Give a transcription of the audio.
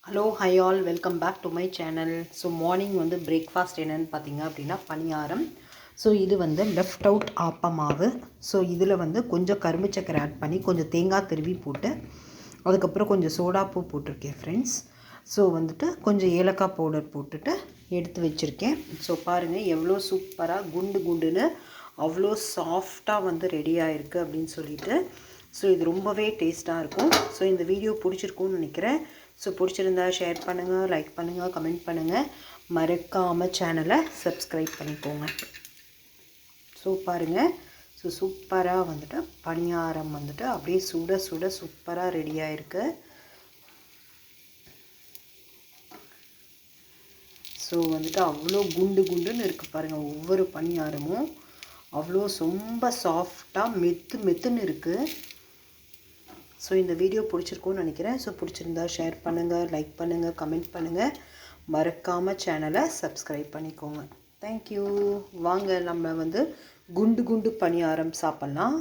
Hello hi all welcome back to my channel. So morning வந்து breakfast என்னென்னு பார்த்தீங்க அப்படின்னா பணியாரம். ஸோ இது வந்து லெஃப்ட் அவுட் ஆப்ப மாவு. ஸோ இதில் வந்து கொஞ்சம் கரும்பு சக்கரை ஆட் பண்ணி கொஞ்சம் தேங்காய் திருவி போட்டு அதுக்கப்புறம் கொஞ்சம் சோடாப்பூ போட்டிருக்கேன் ஃப்ரெண்ட்ஸ். ஸோ வந்துட்டு கொஞ்சம் ஏலக்காய் பவுடர் போட்டுட்டு எடுத்து வச்சுருக்கேன். ஸோ பாருங்கள் எவ்வளோ சூப்பராக குண்டு குண்டுன்னு அவ்வளோ சாஃப்டாக வந்து ரெடி ஆகிருக்கு அப்படின்னு சொல்லிட்டு. ஸோ இது ரொம்பவே டேஸ்ட்டாக இருக்கும். ஸோ இந்த வீடியோ பிடிச்சிருக்கும்னு நினைக்கிறேன். ஸோ பிடிச்சிருந்தா ஷேர் பண்ணுங்கள், லைக் பண்ணுங்கள், கமெண்ட் பண்ணுங்கள், மறக்காமல் சேனலை சப்ஸ்கிரைப் பண்ணிக்கோங்க. ஸோ பாருங்கள், ஸோ சூப்பராக வந்துட்டு பணியாரம் வந்துட்டு அப்படியே சுட சுட சூப்பராக ரெடியாக இருக்குது. ஸோ வந்துட்டு அவ்வளோ குண்டு குண்டுன்னு இருக்குது பாருங்கள். ஒவ்வொரு பணியாரமும் அவ்வளோ ரொம்ப சாஃப்டாக மெத்துன்னு இருக்குது. ஸோ இந்த வீடியோ பிடிச்சிருக்கும்னு நினைக்கிறேன். ஸோ பிடிச்சிருந்தா ஷேர் பண்ணுங்கள், லைக் பண்ணுங்கள், கமெண்ட் பண்ணுங்கள், மறக்காமல் சேனலை சப்ஸ்கிரைப் பண்ணிக்கோங்க. தேங்க்யூ. வாங்க நம்ம வந்து குண்டு குண்டு பணியாரம் சாப்பிட்லாம்.